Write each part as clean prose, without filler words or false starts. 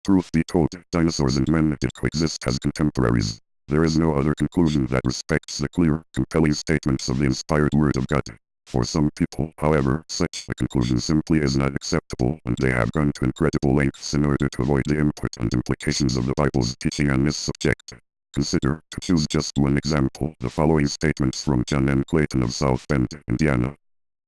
Truth be told, dinosaurs and men did coexist as contemporaries. There is no other conclusion that respects the clear, compelling statements of the inspired Word of God. For some people, however, such a conclusion simply is not acceptable, and they have gone to incredible lengths in order to avoid the input and implications of the Bible's teaching on this subject. Consider, to choose just one example, the following statements from John N. Clayton of South Bend, Indiana.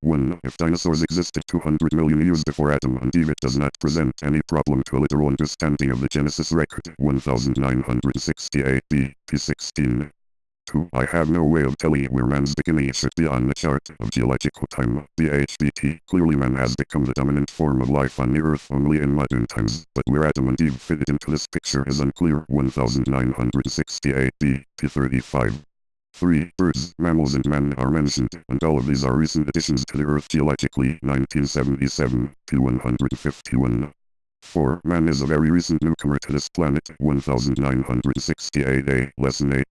1. If dinosaurs existed 200 million years before Adam and Eve, it does not present any problem to a literal understanding of the Genesis record. 1968 b. p. 16. 2. I have no way of telling where man's beginning should be on the chart of geological time. BHBT. Clearly man has become the dominant form of life on the earth only in modern times, but where Adam and Eve fitted into this picture is unclear. 1968 b. p. 35. 3. Birds, mammals and man are mentioned, and all of these are recent additions to the Earth geologically. 1977, p. 151. 4. Man is a very recent newcomer to this planet. 1968 a. Lesson 8.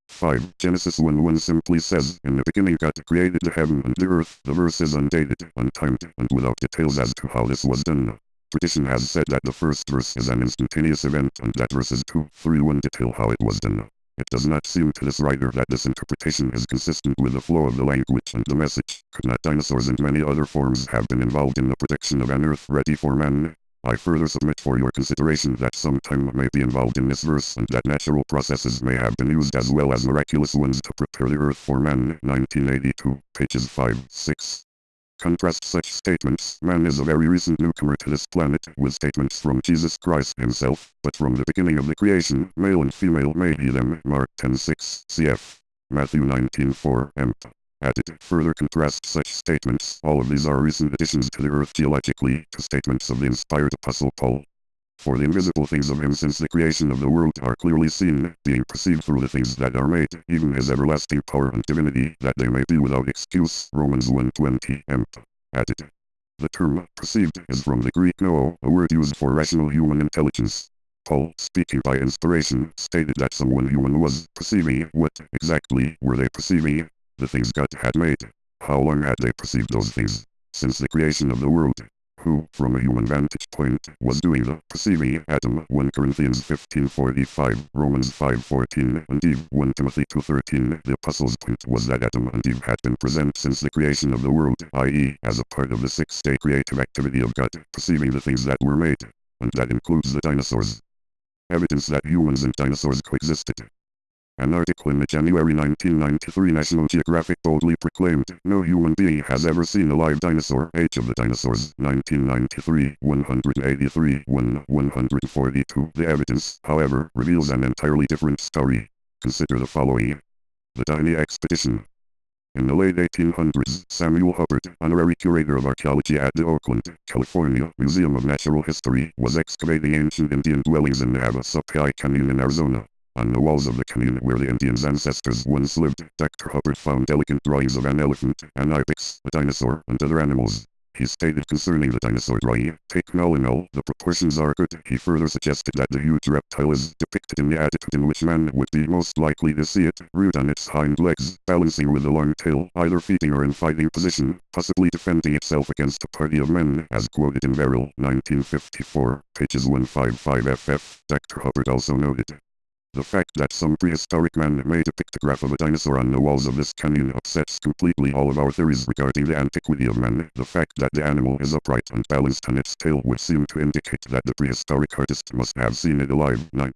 5. Genesis 1:1 simply says, In the beginning God created the heaven and the earth. The verse is undated, untimed, and without details as to how this was done. Tradition has said that the first verse is an instantaneous event and that verses 2, 3, 1 detail how it was done. It does not seem to this writer that this interpretation is consistent with the flow of the language and the message. Could not dinosaurs and many other forms have been involved in the production of an earth ready for man? I further submit for your consideration that some time may be involved in this verse and that natural processes may have been used as well as miraculous ones to prepare the earth for man. 1982, pages 5, 6. Contrast such statements, man is a very recent newcomer to this planet, with statements from Jesus Christ himself, but from the beginning of the creation, male and female made he them. Mark 10:6, cf. Matthew 19:4, emp. Added. Further contrast such statements, all of these are recent additions to the earth geologically, to statements of the inspired Apostle Paul. For the invisible things of him since the creation of the world are clearly seen, being perceived through the things that are made, even his everlasting power and divinity, that they may be without excuse. Romans 1:20, emp. Added. The term perceived is from the Greek know, a word used for rational human intelligence. Paul, speaking by inspiration, stated that someone human was perceiving. What exactly were they perceiving? The things God had made. How long had they perceived those things? Since the creation of the world. Who, from a human vantage point, was doing the perceiving? Adam. 1 Corinthians 15:45, Romans 5:14, and Eve. 1 Timothy 2:13. The apostle's point was that Adam and Eve had been present since the creation of the world, i.e., as a part of the six-day creative activity of God, perceiving the things that were made. And that includes the dinosaurs. Evidence that humans and dinosaurs coexisted. An article in the January 1993 National Geographic boldly proclaimed, no human being has ever seen a live dinosaur. Age of the Dinosaurs, 1993, 183, 142. The evidence, however, reveals an entirely different story. Consider the following. The Diny Expedition. In the late 1800s, Samuel Hubbard, honorary curator of archaeology at the Oakland, California, Museum of Natural History, was excavating ancient Indian dwellings in the Havasupai Canyon in Arizona. On the walls of the canyon where the Indians' ancestors once lived, Dr. Hubbard found elegant drawings of an elephant, an ibex, a dinosaur, and other animals. He stated concerning the dinosaur drawing, take all in all, the proportions are good. He further suggested that the huge reptile is depicted in the attitude in which man would be most likely to see it, reared on its hind legs, balancing with a long tail, either feeding or in fighting position, possibly defending itself against a party of men, as quoted in Verrill, 1954, pages 155 ff. Dr. Hubbard also noted, the fact that some prehistoric man made a pictograph of a dinosaur on the walls of this canyon upsets completely all of our theories regarding the antiquity of man. The fact that the animal is upright and balanced on its tail would seem to indicate that the prehistoric artist must have seen it alive. 9.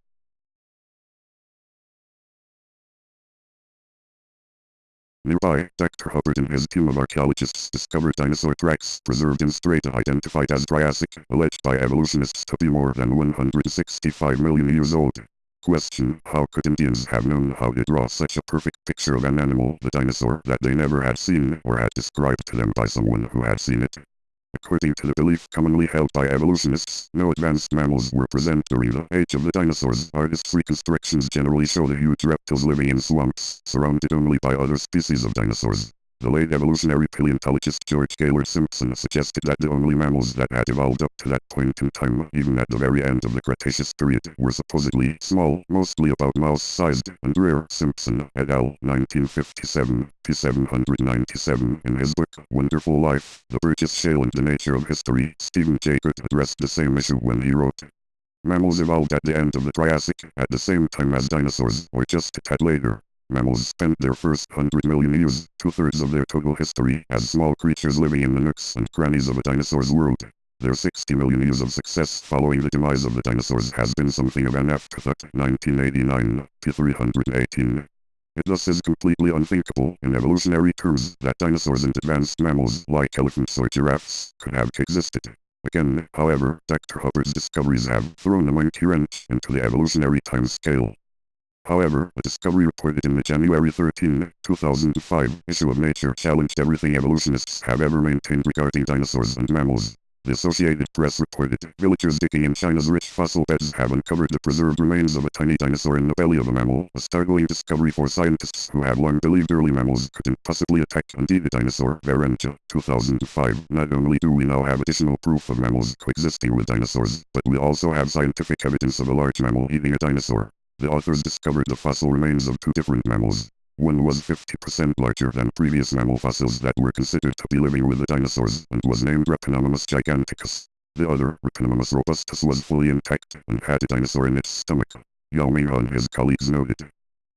Nearby, Dr. Hubbard and his team of archaeologists discovered dinosaur tracks preserved in strata identified as Triassic, alleged by evolutionists to be more than 165 million years old. Question, how could Indians have known how to draw such a perfect picture of an animal, the dinosaur, that they never had seen or had described to them by someone who had seen it? According to the belief commonly held by evolutionists, no advanced mammals were present during the age of the dinosaurs. Artists' reconstructions generally show the huge reptiles living in swamps, surrounded only by other species of dinosaurs. The late evolutionary paleontologist George Gaylord Simpson suggested that the only mammals that had evolved up to that point in time, even at the very end of the Cretaceous period, were supposedly small, mostly about mouse-sized, and rare. Simpson, et al., 1957, p. 797. In his book, Wonderful Life, The Burgess Shale and the Nature of History, Stephen Jay Gould addressed the same issue when he wrote, Mammals evolved at the end of the Triassic, at the same time as dinosaurs, or just a tad later. Mammals spent their first 100 million years, two-thirds of their total history, as small creatures living in the nooks and crannies of a dinosaur's world. Their 60 million years of success following the demise of the dinosaurs has been something of an afterthought. 1989, p. 318. It thus is completely unthinkable, in evolutionary terms, that dinosaurs and advanced mammals, like elephants or giraffes, could have coexisted. Again, however, Dr. Hubbard's discoveries have thrown a monkey wrench into the evolutionary time scale. However, a discovery reported in the January 13, 2005 issue of Nature challenged everything evolutionists have ever maintained regarding dinosaurs and mammals. The Associated Press reported, villagers digging in China's rich fossil beds have uncovered the preserved remains of a tiny dinosaur in the belly of a mammal, a startling discovery for scientists who have long believed early mammals couldn't possibly attack and eat a dinosaur. Verenja, 2005. Not only do we now have additional proof of mammals coexisting with dinosaurs, but we also have scientific evidence of a large mammal eating a dinosaur. The authors discovered the fossil remains of two different mammals. One was 50% larger than previous mammal fossils that were considered to be living with the dinosaurs and was named Repenomamus giganticus. The other, Repenomamus robustus, was fully intact and had a dinosaur in its stomach. Yao Ming and his colleagues noted.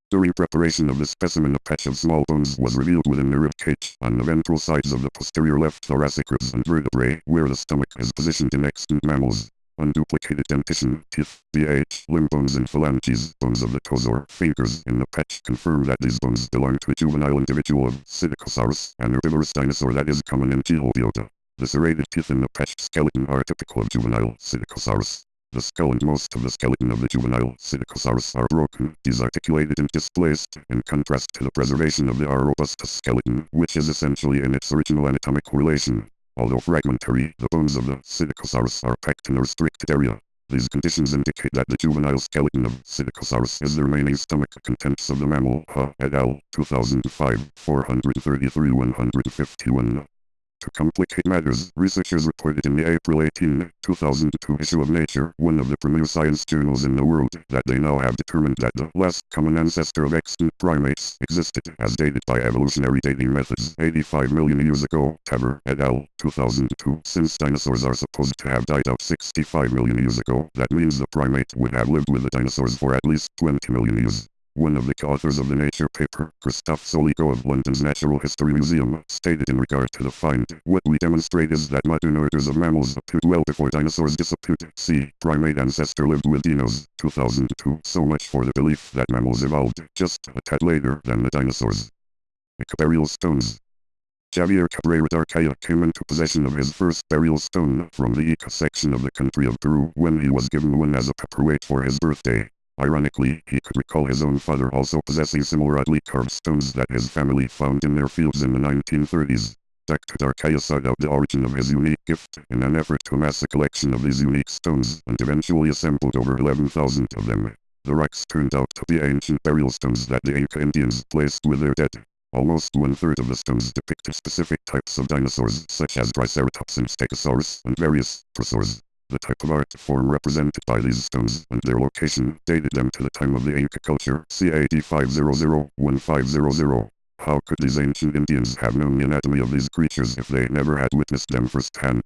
During preparation of the specimen, a patch of small bones was revealed within the rib cage on the ventral sides of the posterior left thoracic ribs and vertebrae, where the stomach is positioned in extant mammals. Unduplicated dentition, teeth, BH, limb bones and phalanges, bones of the toes or fingers in the patch confirm that these bones belong to a juvenile individual of Psittacosaurus, an herbivorous dinosaur that is common in Geobiota. The serrated teeth in the patched skeleton are typical of juvenile Psittacosaurus. The skull and most of the skeleton of the juvenile Psittacosaurus are broken, disarticulated and displaced, in contrast to the preservation of the R. robustus skeleton, which is essentially in its original anatomic relation. Although fragmentary, the bones of the Psittacosaurus are packed in a restricted area. These conditions indicate that the juvenile skeleton of Psittacosaurus is the remaining stomach contents of the mammal. Ha et al. 2005, 433-151. To complicate matters, researchers reported in the April 18, 2002 issue of Nature, one of the premier science journals in the world, that they now have determined that the last common ancestor of extant primates existed, as dated by evolutionary dating methods, 85 million years ago. Taver et al. 2002. Since dinosaurs are supposed to have died out 65 million years ago, that means the primate would have lived with the dinosaurs for at least 20 million years. One of the co-authors of the Nature paper, Christophe Soligo of London's Natural History Museum, stated in regard to the find, "What we demonstrate is that modern orders of mammals appeared well before dinosaurs disappeared. See, primate ancestor lived with dinos." 2002. So much for the belief that mammals evolved just a tad later than the dinosaurs. Ica burial stones. Javier Cabrera d'Arcaya came into possession of his first burial stone from the Ica section of the country of Peru when he was given one as a paperweight for his birthday. Ironically, he could recall his own father also possessing similar oddly carved stones that his family found in their fields in the 1930s. Dr. D'Arcaya sought out the origin of his unique gift in an effort to amass a collection of these unique stones and eventually assembled over 11,000 of them. The rocks turned out to be ancient burial stones that the Inca Indians placed with their dead. Almost one-third of the stones depicted specific types of dinosaurs such as Triceratops and Stegosaurus and various pterosaurs. The type of art form represented by these stones and their location dated them to the time of the Inca culture, CAD 500-1500. How could these ancient Indians have known the anatomy of these creatures if they never had witnessed them firsthand?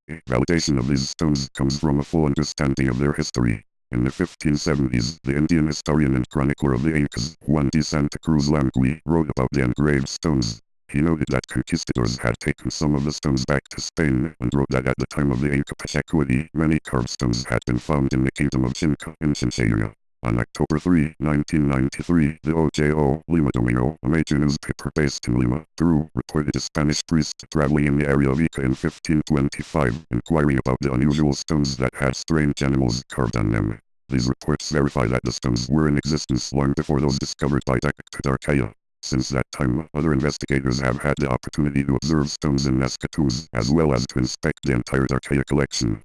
A validation of these stones comes from a full understanding of their history. In the 1570s, the Indian historian and chronicler of the Incas, Juan de Santa Cruz Langui, wrote about the engraved stones. He noted that conquistadors had taken some of the stones back to Spain, and wrote that at the time of the Inca Pachacuti, many carved stones had been found in the kingdom of Chincha in Chinchilla. On October 3, 1993, the Ojo Lima Domingo, a major newspaper based in Lima, Peru, reported a Spanish priest traveling in the area of Ica in 1525, inquiring about the unusual stones that had strange animals carved on them. These reports verify that the stones were in existence long before those discovered by Dr. D'Arcaya. Since that time, other investigators have had the opportunity to observe stones in Nazca tombs, as well as to inspect the entire D'Arcaya collection.